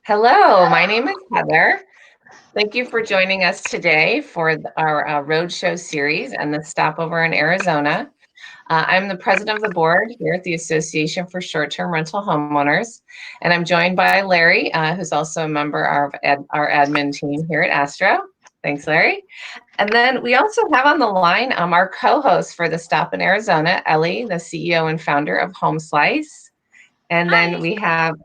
Hello, my name is Heather. Thank you for joining us today for our Road Show Series and the stopover in Arizona. I'm the president of the board here at the Association for Short-Term Rental Homeowners, and I'm joined by Larry, who's also a member of our admin team here at ASTRHO. Thanks, Larry. And then we also have on the line our co-host for the stop in Arizona, Ellie, the CEO and founder of Homeslice. And then we have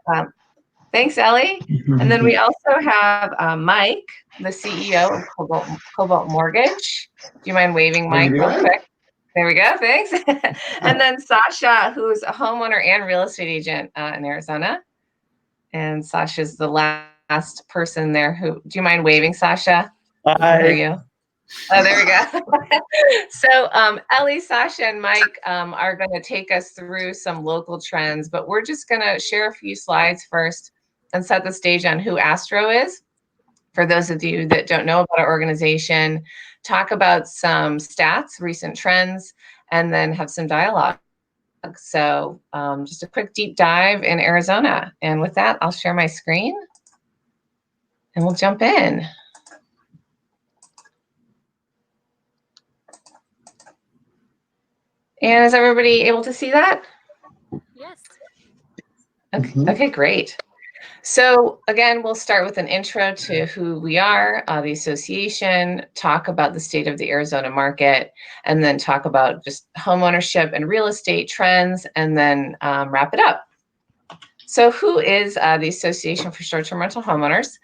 thanks, Ellie. And then we also have Mike, the CEO of Cobalt Mortgage. Do you mind waving, Mike, real quick? There we go, thanks. And then Sacha, who's a homeowner and real estate agent in Arizona. And Sasha's the last person there who, do you mind waving, Sacha? I hear you. Oh, there we go. So Ellie, Sacha, and Mike are going to take us through some local trends, but we're just going to share a few slides first and set the stage on who ASTRHO is. For those of you that don't know about our organization, talk about some stats, recent trends, and then have some dialogue. So just a quick deep dive in Arizona. And with that, I'll share my screen and we'll jump in. And is everybody able to see that? Yes. Okay, great. So again, we'll start with an intro to who we are, the association, talk about the state of the Arizona market, and then talk about just homeownership and real estate trends, and then wrap it up. So who is the Association for Short-Term Rental Homeowners?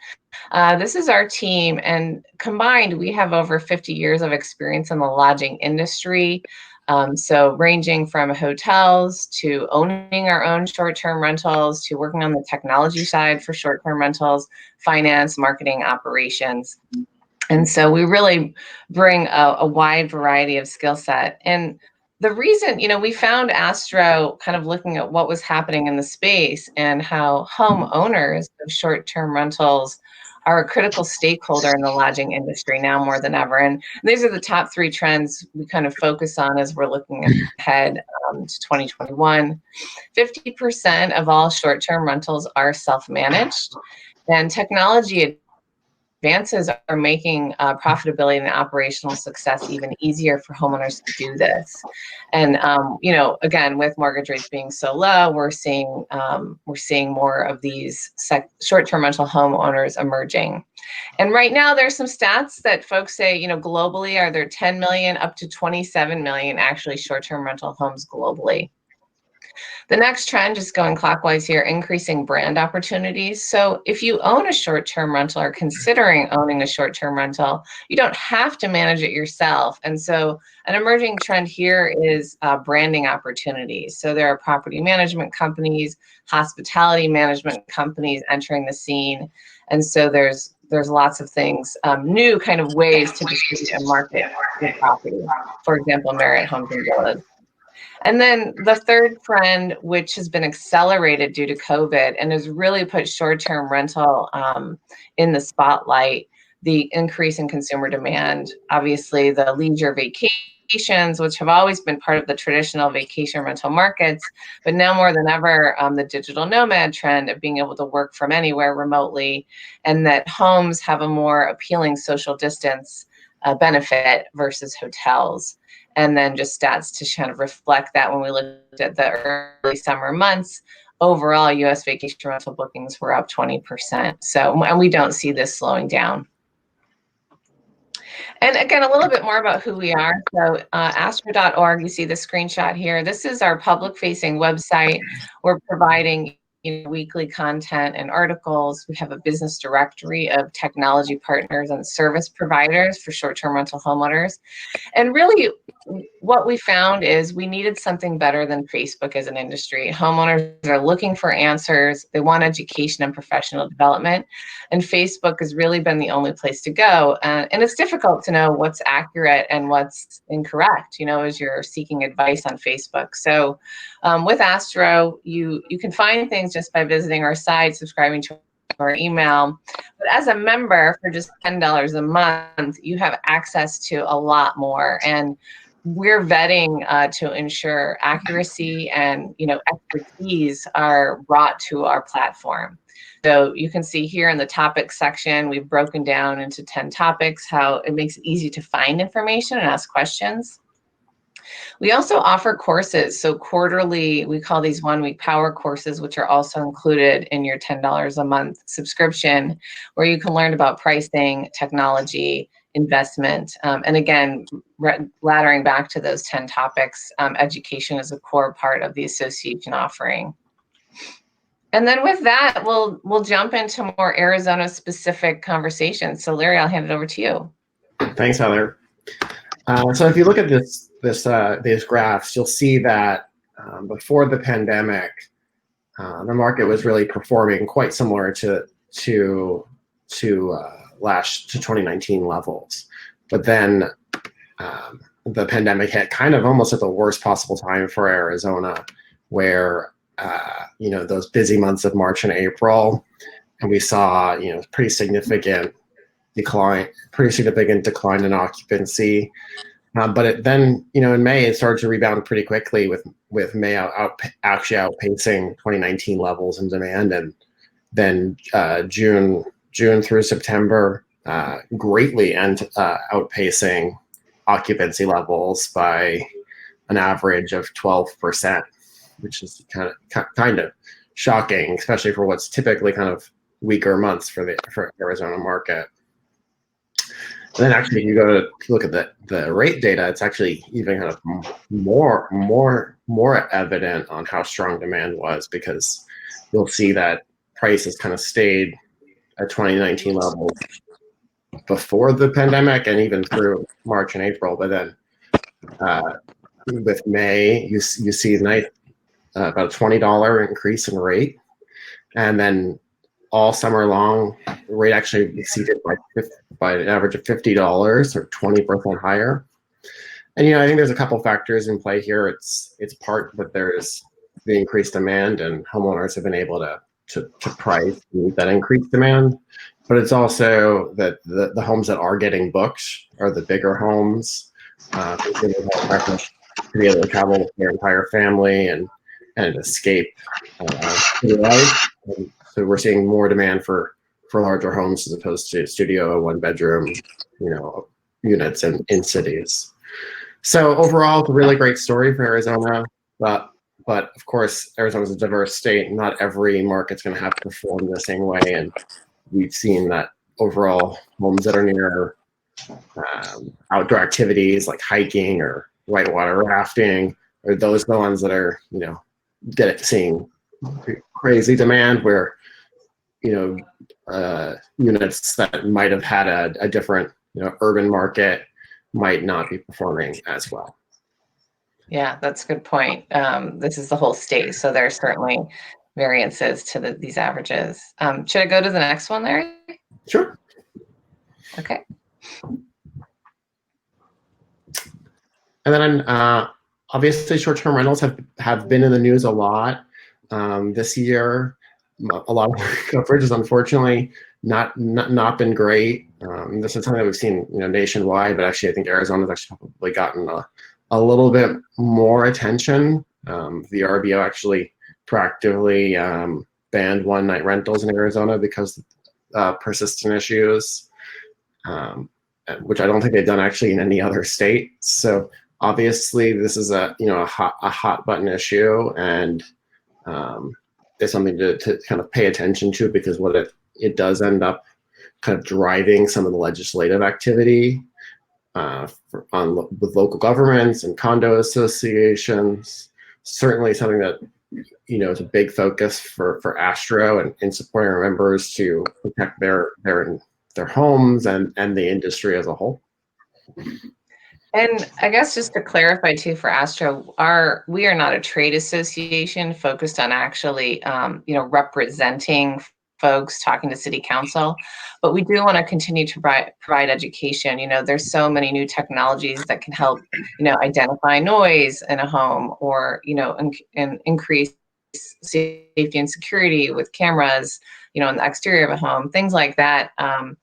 This is our team, and combined, we have over 50 years of experience in the lodging industry. So ranging from hotels to owning our own short-term rentals to working on the technology side for short-term rentals, finance, marketing, operations. And so we really bring a wide variety of skill set. And the reason, we found ASTRHO kind of looking at what was happening in the space and how homeowners of short-term rentals are a critical stakeholder in the lodging industry now more than ever. And these are the top 3 trends we kind of focus on as we're looking ahead to 2021. 50% of all short-term rentals are self-managed, and technology advances are making profitability and operational success even easier for homeowners to do this. And again, with mortgage rates being so low, we're seeing more of these short-term rental homeowners emerging. And right now, there's some stats that folks say, globally, are there 10 million up to 27 million actually short-term rental homes globally. The next trend, just going clockwise here, increasing brand opportunities. So if you own a short-term rental or considering owning a short-term rental, you don't have to manage it yourself. And so an emerging trend here is branding opportunities. So there are property management companies, hospitality management companies entering the scene. And so there's lots of things, new kind of ways to distribute and market your property. For example, Marriott Homes and Villas. And then the third trend, which has been accelerated due to COVID and has really put short-term rental in the spotlight, the increase in consumer demand, obviously the leisure vacations, which have always been part of the traditional vacation rental markets, but now more than ever, the digital nomad trend of being able to work from anywhere remotely, and that homes have a more appealing social distance benefit versus hotels. And then just stats to kind of reflect that when we looked at the early summer months, overall U.S. vacation rental bookings were up 20%. So, and we don't see this slowing down. And again, a little bit more about who we are. So astro.org, you see the screenshot here. This is our public-facing website. We're providing weekly content and articles. We have a business directory of technology partners and service providers for short-term rental homeowners. And really, what we found is we needed something better than Facebook as an industry. Homeowners are looking for answers. They want education and professional development. And Facebook has really been the only place to go. And it's difficult to know what's accurate and what's incorrect, as you're seeking advice on Facebook. So with ASTRHO, you can find things just by visiting our site, subscribing to our email. But as a member, for just $10 a month, you have access to a lot more. And we're vetting to ensure accuracy and, expertise are brought to our platform. So you can see here in the topics section, we've broken down into 10 topics, how it makes it easy to find information and ask questions. We also offer courses. So quarterly, we call these 1-week power courses, which are also included in your $10 a month subscription, where you can learn about pricing, technology, investment. And again, laddering back to those 10 topics, education is a core part of the association offering. And then with that, we'll jump into more Arizona specific conversations. So Larry, I'll hand it over to you. Thanks, Heather. So if you look at these graphs, you'll see that before the pandemic, the market was really performing quite similar to 2019 levels. But then the pandemic hit kind of almost at the worst possible time for Arizona, where those busy months of March and April, and we saw pretty significant decline in occupancy. But then in May it started to rebound pretty quickly, with May actually outpacing 2019 levels in demand, and then June through September greatly and outpacing occupancy levels by an average of 12%, which is kind of shocking, especially for what's typically kind of weaker months for Arizona market. And then actually, if you go to look at the rate data, it's actually even kind of more evident on how strong demand was, because you'll see that prices kind of stayed at 2019 levels before the pandemic and even through March and April. But then with May, you see nice about a $20 increase in rate, and then all summer long, the rate actually exceeded by an average of $50, or 20% higher. And I think there's a couple factors in play here. It's part that there's the increased demand, and homeowners have been able to price that increased demand. But it's also that the homes that are getting booked are the bigger homes. People have preference to be able to travel with their entire family and escape life. And so we're seeing more demand for larger homes as opposed to studio, 1-bedroom, units in cities. So overall, it's a really great story for Arizona. But of course, Arizona is a diverse state. Not every market's going to have to perform the same way. And we've seen that overall, homes that are near outdoor activities like hiking or whitewater rafting are the ones that are seeing crazy demand, where units that might have had a different urban market might not be performing as well. Yeah, that's a good point. This is the whole state, so there's certainly variances to these averages. Should I go to the next one, Larry? Sure. Okay. And then obviously short-term rentals have been in the news a lot this year. A lot of coverage has unfortunately not been great. This is something that we've seen nationwide, but actually I think Arizona's actually probably gotten a little bit more attention. The RBO actually proactively banned one-night rentals in Arizona because of persistent issues, which I don't think they've done actually in any other state. So obviously this is a hot button issue, and it's something to kind of pay attention to, because what it does end up kind of driving some of the legislative activity with local governments and condo associations. Certainly something that is a big focus for ASTRHO and in supporting our members to protect their homes and the industry as a whole. And I guess just to clarify too, for ASTRHO, we are not a trade association focused on actually, representing folks, talking to city council, but we do want to continue to provide education. There's so many new technologies that can help, identify noise in a home, or, and increase safety and security with cameras, on the exterior of a home, things like that. And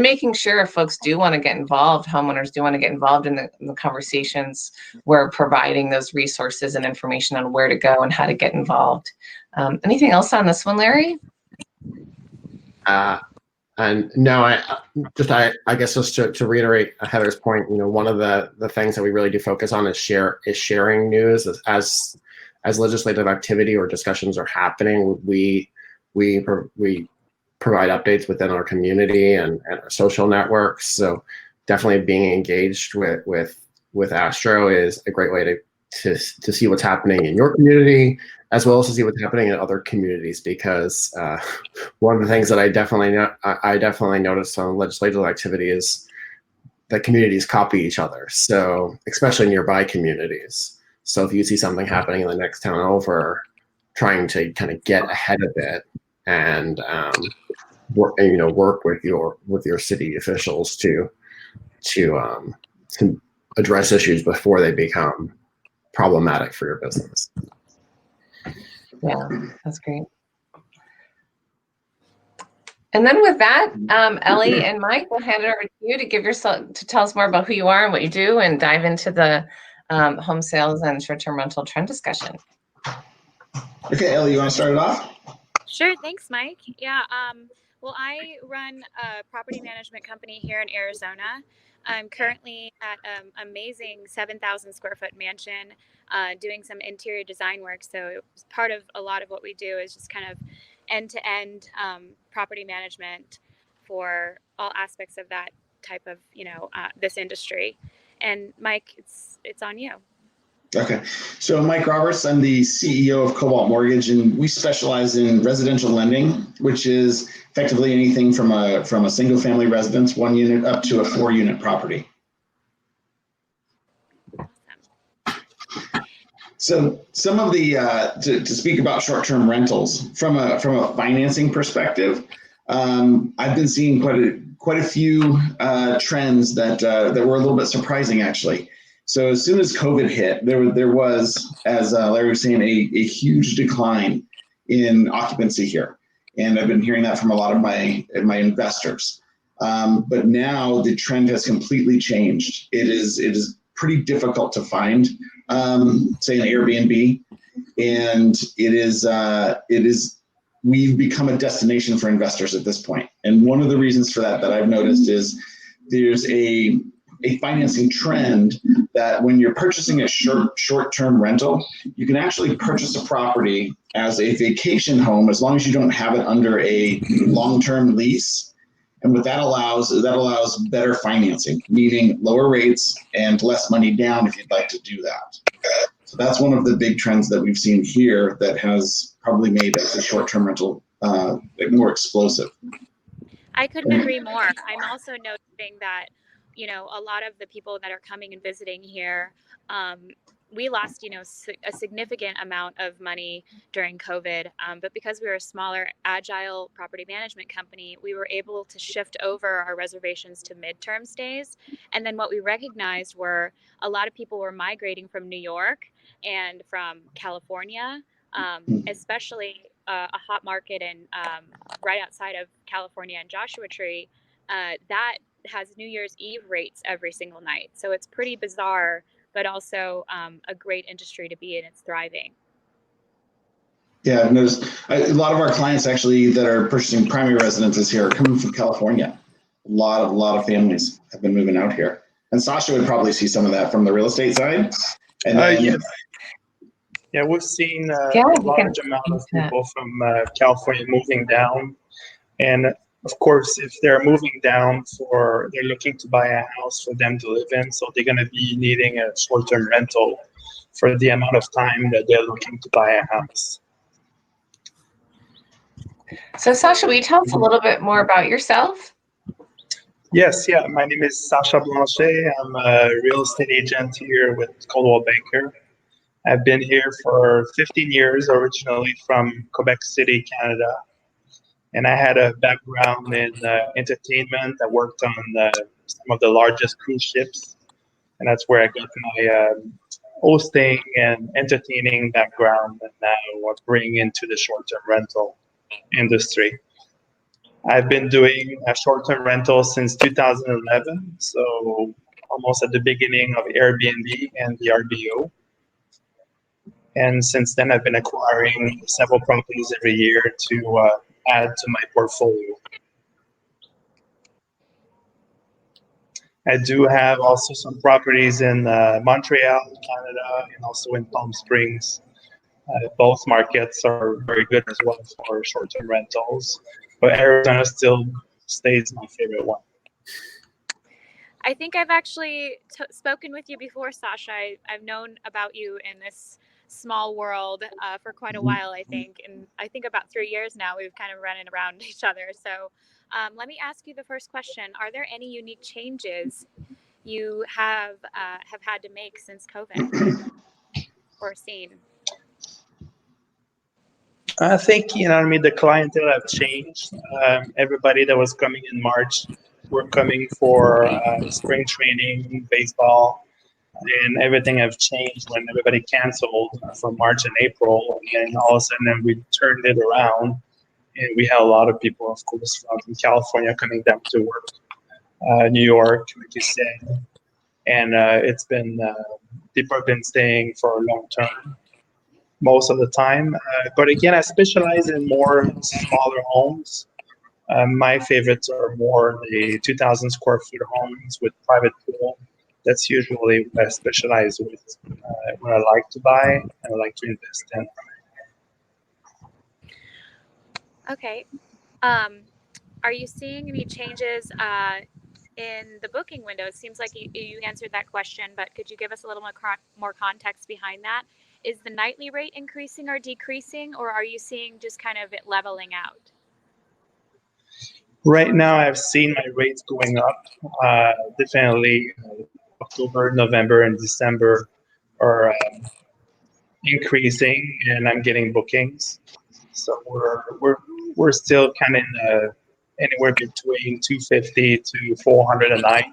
making sure if folks do want to get involved, homeowners do want to get involved in the conversations, we're providing those resources and information on where to go and how to get involved. Anything else on this one, Larry? And no, I guess just to reiterate Heather's point, one of the things that we really do focus on is sharing news as legislative activity or discussions are happening. We provide updates within our community and our social networks. So definitely being engaged with ASTRHO is a great way to see what's happening in your community, as well as to see what's happening in other communities, because one of the things that I definitely noticed on legislative activity is that communities copy each other. So especially nearby communities. So if you see something happening in the next town over, trying to kind of get ahead of it and work with your city officials to address issues before they become problematic for your business. Yeah, that's great. And then with that, Ellie and Mike, we'll hand it over to you to tell us more about who you are and what you do, and dive into the home sales and short-term rental trend discussion. Okay, Ellie, you want to start it off? Sure, thanks, Mike. Yeah, well, I run a property management company here in Arizona. I'm currently at an amazing 7,000 square foot mansion doing some interior design work. So part of a lot of what we do is just kind of end-to-end property management for all aspects of that type of, this industry. And Mike, it's on you. Okay, so Mike Roberts, I'm the CEO of Cobalt Mortgage, and we specialize in residential lending, which is effectively anything from a single family residence, 1 unit, up to a 4-unit property. So some of the to speak about short-term rentals from a financing perspective, I've been seeing quite a few trends that were a little bit surprising, actually. So as soon as COVID hit, there was, as Larry was saying, a huge decline in occupancy here, and I've been hearing that from a lot of my investors. But now the trend has completely changed. It is pretty difficult to find, say, an Airbnb, and it is we've become a destination for investors at this point. And one of the reasons for that I've noticed is there's a financing trend that when you're purchasing a short-term rental, you can actually purchase a property as a vacation home as long as you don't have it under a long-term lease. And what that allows better financing, meaning lower rates and less money down if you'd like to do that. So that's one of the big trends that we've seen here that has probably made the short-term rental more explosive. I couldn't agree more. I'm also noticing that a lot of the people that are coming and visiting here, we lost, a significant amount of money during COVID. But because we were a smaller, agile property management company, we were able to shift over our reservations to midterm stays. And then what we recognized were a lot of people were migrating from New York and from California, especially a hot market and right outside of California and Joshua Tree, that has New Year's Eve rates every single night. So it's pretty bizarre, but also a great industry to be in. It's thriving. Yeah, I've noticed a lot of our clients actually that are purchasing primary residences here are coming from California. A lot of families have been moving out here. And Sacha would probably see some of that from the real estate side. And yes. Yeah, we've seen a large amount of people from California moving down. And of course, if they're moving down they're looking to buy a house for them to live in, so they're going to be needing a short-term rental for the amount of time that they're looking to buy a house. So Sacha, will you tell us a little bit more about yourself? Yes, yeah. My name is Sacha Blanchet. I'm a real estate agent here with Coldwell Banker. I've been here for 15 years, originally from Quebec City, Canada. And I had a background in entertainment. I worked on some of the largest cruise ships. And that's where I got my hosting and entertaining background. And now I bring into the short-term rental industry. I've been doing a short-term rental since 2011, so almost at the beginning of Airbnb and the RBO. And since then, I've been acquiring several properties every year to add to my portfolio. I do have also some properties in Montreal, Canada, and also in Palm Springs. Both markets are very good as well for short-term rentals, but Arizona still stays my favorite one. I think I've actually spoken with you before, Sacha. I've known about you in this small world for quite a while, I think. And I think about 3 years now, we've kind of running around each other. So let me ask you the first question. Are there any unique changes you have had to make since COVID or seen? I think, the clientele have changed. Everybody that was coming in March were coming for spring training, baseball, and everything have changed when everybody canceled for March and April. And then all of a sudden we turned it around, and we had a lot of people, of course, from California coming down to work, New York, like you said. And it's been, people have been staying for a long term most of the time. But again, I specialize in more smaller homes. My favorites are more the 2,000 square foot homes with private pool. That's usually what I specialize with, what I like to buy and I like to invest in. Okay. Are you seeing any changes in the booking window? It seems like you answered that question, but could you give us a little more context behind that? Is the nightly rate increasing or decreasing, or are you seeing just kind of it leveling out? Right now, I've seen my rates going up. Definitely, October, November, and December are increasing, and I'm getting bookings. So we're still kind of in anywhere between 250 to 400 a night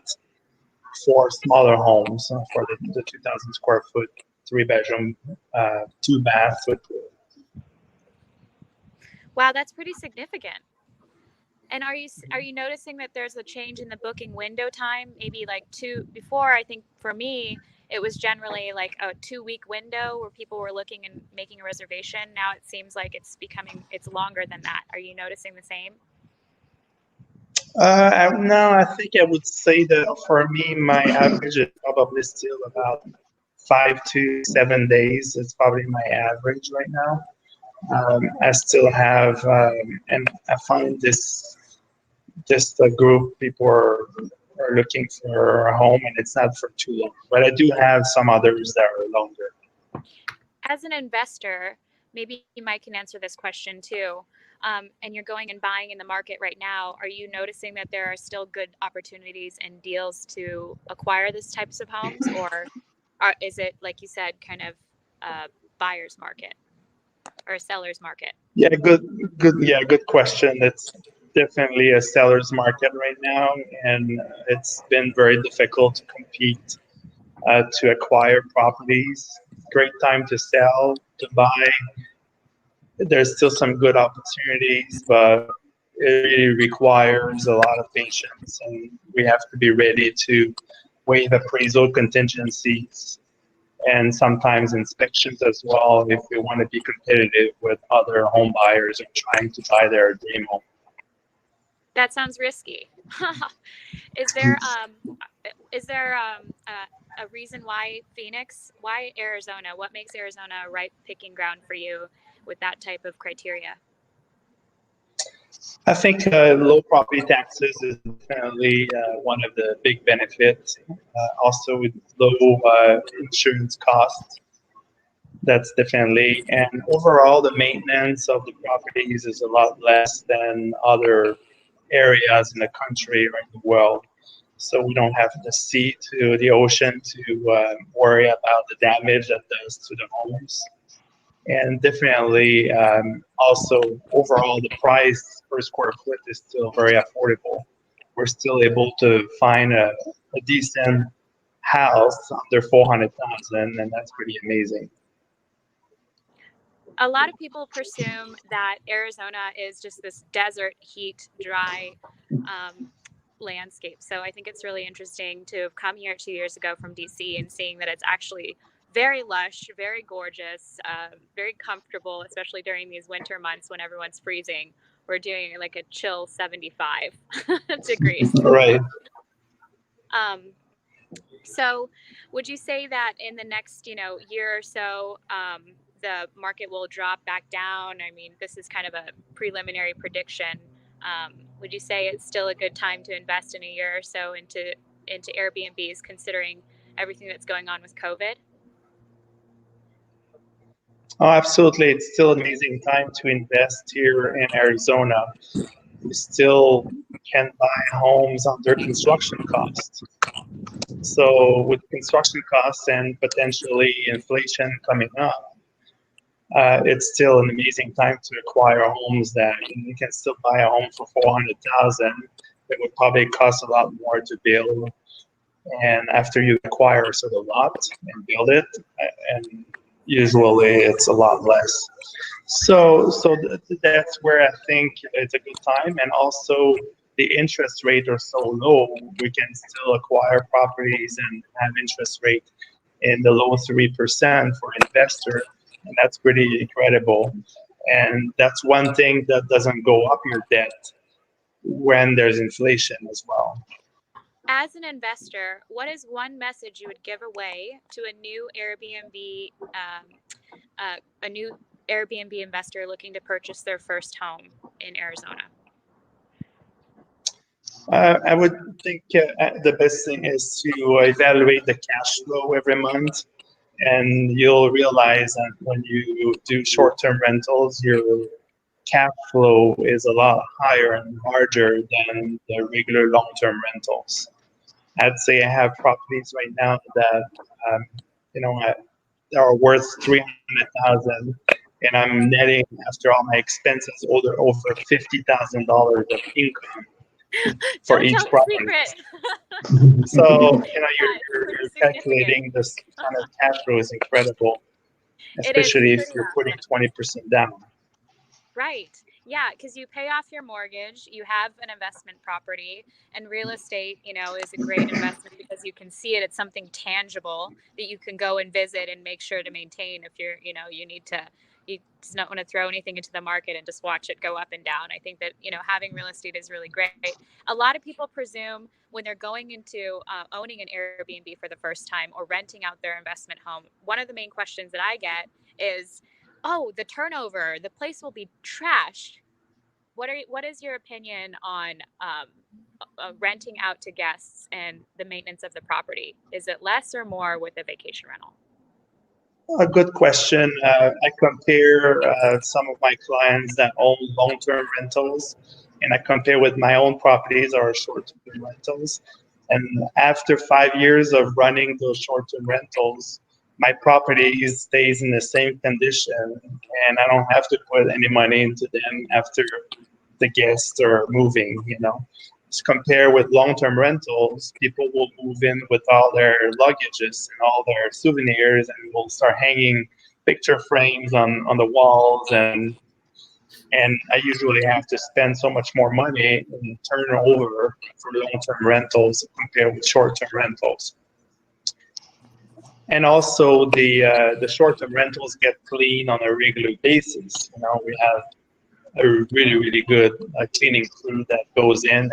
for smaller homes, for the 2,000 square foot, 3-bedroom, 2-bath with pool. Wow, that's pretty significant. And are you noticing that there's a change in the booking window time? Maybe like before, I think for me, it was generally like a 2-week window where people were looking and making a reservation. Now it seems like it's longer than that. Are you noticing the same? No, I think I would say that for me, my average is probably still about 5 to 7 days. It's probably my average right now. I still have, and I find just a group people are looking for a home, and it's not for too long. But I do have some others that are longer. As an investor, maybe Mike can answer this question too. And you're going and buying in the market right now. Are you noticing that there are still good opportunities and deals to acquire these types of homes, or is it, like you said, kind of a buyer's market or a seller's market? Yeah, good question. It's definitely a seller's market right now, and it's been very difficult to compete, to acquire properties. Great time to sell, to buy. There's still some good opportunities, but it really requires a lot of patience, and we have to be ready to waive appraisal contingencies and sometimes inspections as well if we want to be competitive with other home buyers who are trying to buy their dream home. That sounds risky. Is there a reason why Phoenix? Why Arizona? What makes Arizona a right picking ground for you with that type of criteria? I think low property taxes is definitely one of the big benefits. Also with low insurance costs, that's definitely, and overall the maintenance of the properties is a lot less than other areas in the country or in the world. So we don't have the sea to the ocean to worry about the damage that does to the homes. And definitely, also overall, the price per square foot is still very affordable. We're still able to find a decent house under $400,000, and that's pretty amazing. A lot of people presume that Arizona is just this desert, heat, dry landscape. So I think it's really interesting to have come here 2 years ago from DC and seeing that it's actually very lush, very gorgeous, very comfortable, especially during these winter months when everyone's freezing. We're doing like a chill 75 degrees. Right. So would you say that in the next, year or so, the market will drop back down? I mean, this is kind of a preliminary prediction. Would you say it's still a good time to invest in a year or so into Airbnbs, considering everything that's going on with COVID? Oh, absolutely. It's still an amazing time to invest here in Arizona. You still can buy homes under construction costs. So with construction costs and potentially inflation coming up, it's still an amazing time to acquire homes that you can still buy a home for $400,000. It would probably cost a lot more to build. And after you acquire sort of lot and build it, and usually it's a lot less. So that's where I think it's a good time. And also the interest rates are so low, we can still acquire properties and have interest rate in the low 3% for investor. And that's pretty incredible. And that's one thing that doesn't go up your debt when there's inflation as well. As an investor, what is one message you would give away to a new Airbnb investor looking to purchase their first home in Arizona? I would think the best thing is to evaluate the cash flow every month, and you'll realize that when you do short-term rentals, your cash flow is a lot higher and larger than the regular long-term rentals. I'd say I have properties right now that are worth $300,000, and I'm netting after all my expenses over $50,000 of income for each property. So you're calculating this kind of cash flow is incredible, especially if you're putting 20% down. Right. Yeah, because you pay off your mortgage, you have an investment property, and real estate, is a great investment because you can see it. It's something tangible that you can go and visit and make sure to maintain if you're, you just not want to throw anything into the market and just watch it go up and down. I think that, having real estate is really great. A lot of people presume when they're going into owning an Airbnb for the first time or renting out their investment home, one of the main questions that I get is, oh, the turnover, the place will be trashed. What is your opinion on renting out to guests and the maintenance of the property? Is it less or more with a vacation rental? A good question. I compare some of my clients that own long-term rentals, and I compare with my own properties or short-term rentals. And after 5 years of running those short-term rentals, my property stays in the same condition, and I don't have to put any money into them after the guests are moving, Just compare with long-term rentals, people will move in with all their luggages and all their souvenirs, and will start hanging picture frames on the walls, and I usually have to spend so much more money in turnover for long-term rentals compared with short-term rentals. And also the short-term rentals get cleaned on a regular basis. We have a really, really good cleaning crew that goes in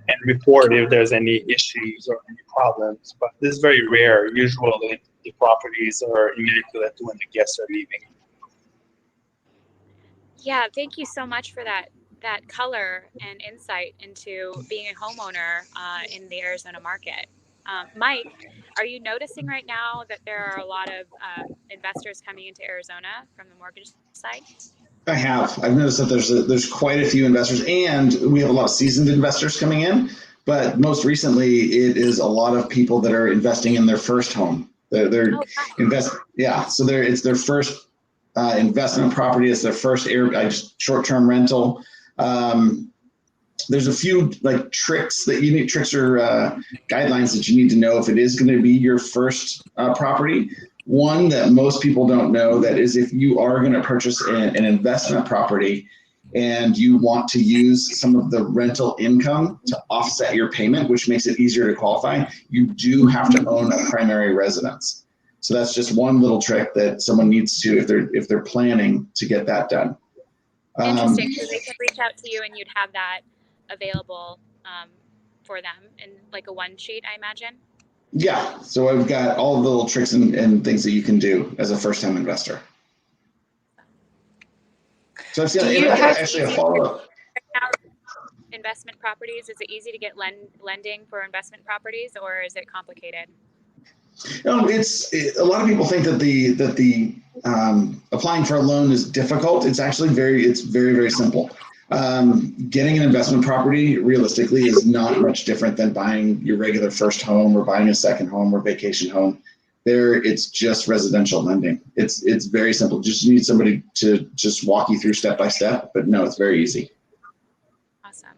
and report if there's any issues or any problems. But this is very rare. Usually the properties are immaculate when the guests are leaving. Yeah, thank you so much for that color and insight into being a homeowner in the Arizona market. Mike, are you noticing right now that there are a lot of investors coming into Arizona from the mortgage side? I have. I've noticed that there's quite a few investors, and we have a lot of seasoned investors coming in. But most recently, it is a lot of people that are investing in their first home. So it's their first investment property. It's their first short-term rental. There's a few tricks or guidelines that you need to know if it is going to be your first property. One that most people don't know, that is, if you are going to purchase an investment property and you want to use some of the rental income to offset your payment, which makes it easier to qualify, you do have to own a primary residence. So that's just one little trick that someone needs to, if they're planning to get that done. Interesting. So they could reach out to you and you'd have that available for them in like a one sheet, I imagine. Yeah. So I've got all the little tricks and things that you can do as a first-time investor. So I've seen actually a follow-up. Investment properties, is it easy to get lending for investment properties, or is it complicated? No, a lot of people think that the applying for a loan is difficult. It's actually very, very simple. Getting an investment property realistically is not much different than buying your regular first home or buying a second home or vacation home. It's just residential lending. It's very simple. Just need somebody to just walk you through step by step, but no, it's very easy. Awesome.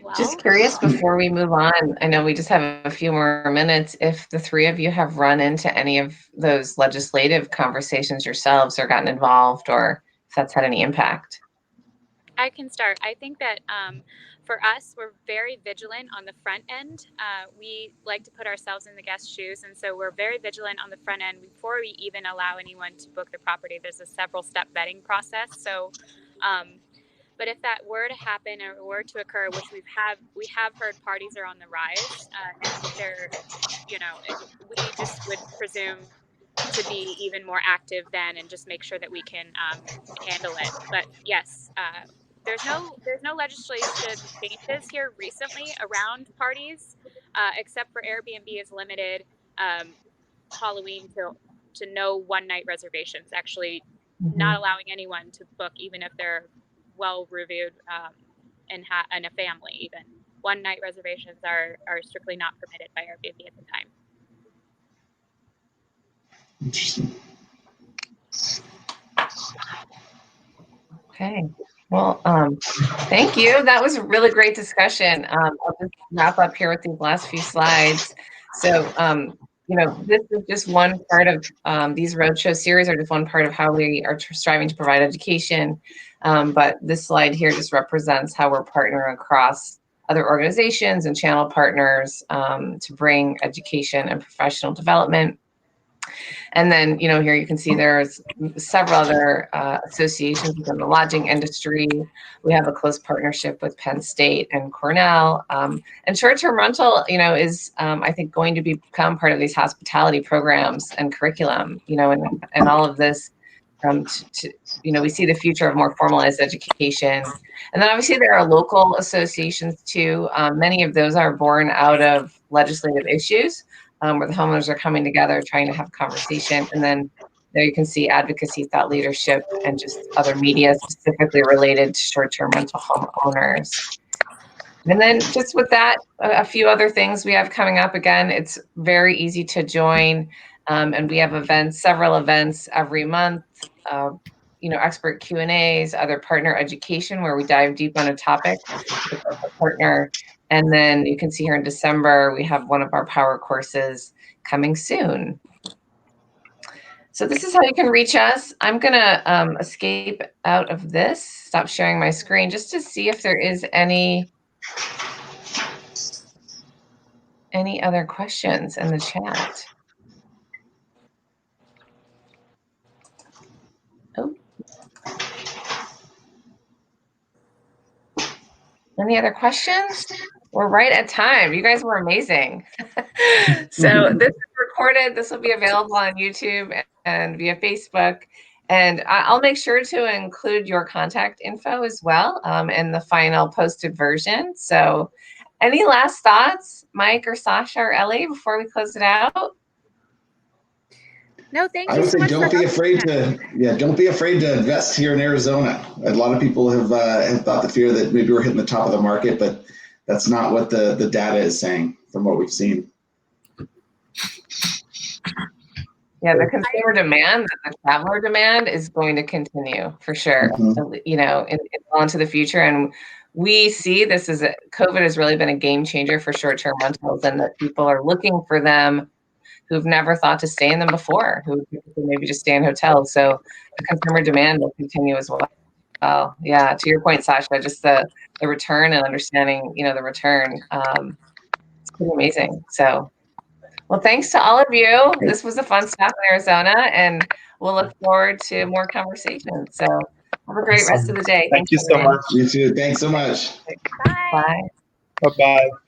Well, just curious before we move on, I know we just have a few more minutes, if the three of you have run into any of those legislative conversations yourselves or gotten involved, or if that's had any impact. I can start. I think that for us, we're very vigilant on the front end. We like to put ourselves in the guest's shoes. And so we're very vigilant on the front end before we even allow anyone to book the property. There's a several step vetting process. So, but if that were to happen or were to occur, which we have heard parties are on the rise, and they're, we just would presume to be even more active then and just make sure that we can handle it. But yes, there's no legislation changes here recently around parties, except for Airbnb is limited Halloween to no one night reservations, actually not allowing anyone to book, even if they're well reviewed and a family. Even one night reservations are strictly not permitted by Airbnb at the time. Interesting. Okay. Well, thank you. That was a really great discussion. I'll just wrap up here with these last few slides. So, this is just one part of these roadshow series are just one part of how we are striving to provide education. But this slide here just represents how we're partnering across other organizations and channel partners to bring education and professional development. And then, here you can see there's several other associations within the lodging industry. We have a close partnership with Penn State and Cornell. And short-term rental, is, I think, going to become part of these hospitality programs and curriculum, and all of this. We see the future of more formalized education. And then obviously there are local associations too. Many of those are born out of legislative issues. Where the homeowners are coming together, trying to have a conversation. And then there you can see advocacy, thought leadership, and just other media specifically related to short-term rental homeowners. And then just with that, a few other things we have coming up. Again, it's very easy to join. And we have several events every month, expert Q&As, other partner education where we dive deep on a topic with a partner. And then you can see here in December, we have one of our power courses coming soon. So this is how you can reach us. I'm going to escape out of this, stop sharing my screen just to see if there is any other questions in the chat. Oh. Any other questions? We're right at time. You guys were amazing. So this is recorded. This will be available on YouTube and via Facebook. And I'll make sure to include your contact info as well in the final posted version. So any last thoughts, Mike or Sacha or Ellie, before we close it out? No, thank you. I would say don't be afraid to invest here in Arizona. A lot of people have thought the fear that maybe we're hitting the top of the market, but that's not what the data is saying from what we've seen. Yeah, the consumer demand, the traveler demand is going to continue for sure, well into the future. And we see this COVID has really been a game changer for short-term rentals, and that people are looking for them who've never thought to stay in them before, who maybe just stay in hotels. So the consumer demand will continue as well. Oh, yeah. To your point, Sacha, just the return and understanding, the return. It's pretty amazing. So, well, thanks to all of you. This was a fun stop in Arizona, and we'll look forward to more conversations. So have a great rest of the day. Thank you so much. You too. Thanks so much. Bye. Bye. Bye-bye.